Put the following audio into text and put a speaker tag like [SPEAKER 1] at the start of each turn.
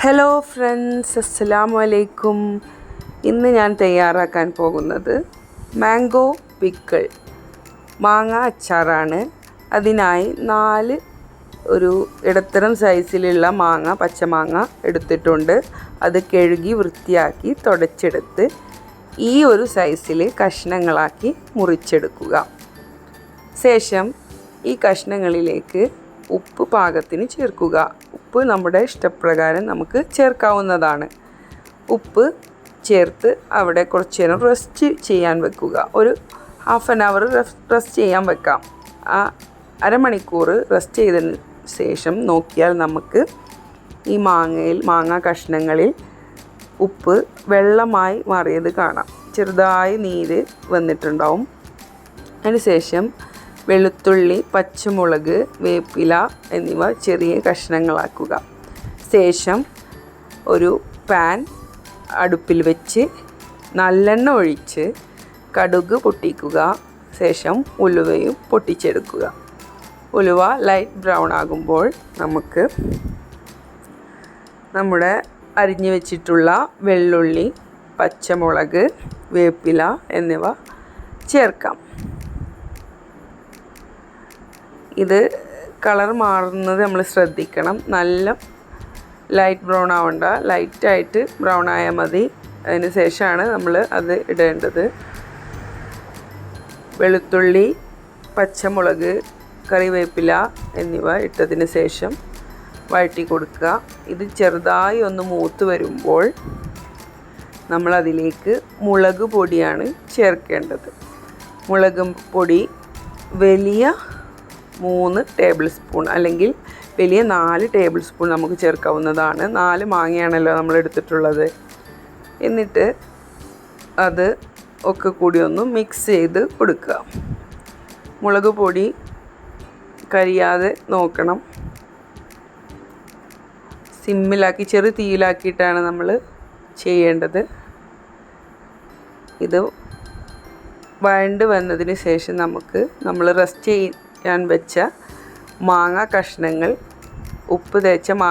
[SPEAKER 1] Hello friends, അസ്സലാമു അലൈക്കും. ഇന്ന് ഞാൻ തയ്യാറാക്കാൻ പോകുന്നത് മാംഗോ പിക്കിൾ, മാങ്ങ അച്ചാറാണ്. അതിനായി 4 ഇടത്തരം സൈസിലുള്ള പച്ചമാങ്ങ എടുത്തിട്ടുണ്ട്. അത് കഴുകി വൃത്തിയാക്കി തുടച്ചെടുത്ത് ഈ സൈസിൽ കഷ്ണങ്ങളാക്കി മുറിച്ചെടുക്കുക. ശേഷം ഈ കഷ്ണങ്ങളിലേക്ക് ഉപ്പ് പാകത്തിന് ചേർക്കുക. ഉപ്പ് നമ്മുടെ ഇഷ്ടപ്രകാരം നമുക്ക് ചേർക്കാവുന്നതാണ്. ഉപ്പ് ചേർത്ത് അവിടെ കുറച്ച് നേരം റെസ്റ്റ് ചെയ്യാൻ വെക്കുക. ഒരു ½ an hour റെസ്റ്റ് ചെയ്യാൻ വെക്കാം. ആ അരമണിക്കൂർ റെസ്റ്റ് ചെയ്തതിന് ശേഷം നോക്കിയാൽ നമുക്ക് ഈ മാങ്ങ കഷ്ണങ്ങളിൽ ഉപ്പ് വെള്ളമായി മാറിയത് കാണാം. ചെറുതായി നീര് വന്നിട്ടുണ്ടാവും. അതിനുശേഷം വെളുത്തുള്ളി, പച്ചമുളക്, വേപ്പില എന്നിവ ചെറിയ കഷ്ണങ്ങളാക്കുക. ശേഷം ഒരു പാൻ അടുപ്പിൽ വെച്ച് നല്ലെണ്ണ ഒഴിച്ച് കടുക് പൊട്ടിക്കുക. ശേഷം ഉലുവയും പൊട്ടിച്ചെടുക്കുക. ഉലുവ ലൈറ്റ് ബ്രൗൺ ആകുമ്പോൾ നമുക്ക് നമ്മുടെ അരിഞ്ഞു വെച്ചിട്ടുള്ള വെള്ളുള്ളി, പച്ചമുളക്, വേപ്പില എന്നിവ ചേർക്കാം. ഇത് കളർ മാറുന്നത് നമ്മൾ ശ്രദ്ധിക്കണം. നല്ല ലൈറ്റ് ബ്രൗൺ ആവണ്ട, ലൈറ്റായിട്ട് ബ്രൗൺ ആയാൽ മതി. അതിന് ശേഷമാണ് നമ്മൾ അത് ഇടേണ്ടത്. വെളുത്തുള്ളി, പച്ചമുളക്, കറിവേപ്പില എന്നിവ ഇട്ടതിന് ശേഷം വഴറ്റി കൊടുക്കുക. ഇത് ചെറുതായി ഒന്ന് മൂത്ത് വരുമ്പോൾ നമ്മളതിലേക്ക് മുളക് പൊടിയാണ് ചേർക്കേണ്ടത്. മുളക് പൊടി വലിയ 3 ടേബിൾ സ്പൂൺ അല്ലെങ്കിൽ വലിയ 4 ടേബിൾ സ്പൂൺ നമുക്ക് ചേർക്കാവുന്നതാണ്. 4 മാങ്ങയാണല്ലോ നമ്മൾ എടുത്തിട്ടുള്ളത്. എന്നിട്ട് അത് ഒക്കെ കൂടി ഒന്ന് മിക്സ് ചെയ്ത് കൊടുക്കുക. മുളക് പൊടി കരിയാതെ നോക്കണം. സിമ്മിലാക്കി ചെറു തീയിലാക്കിയിട്ടാണ് നമ്മൾ ചെയ്യേണ്ടത്. ഇത് വഴണ്ട് വന്നതിന് ശേഷം നമ്മൾ റെസ്റ്റ് ചെയ്യാൻ വെച്ച മാങ്ങ കഷ്ണങ്ങൾ, ഉപ്പ് തേച്ച മാങ്ങ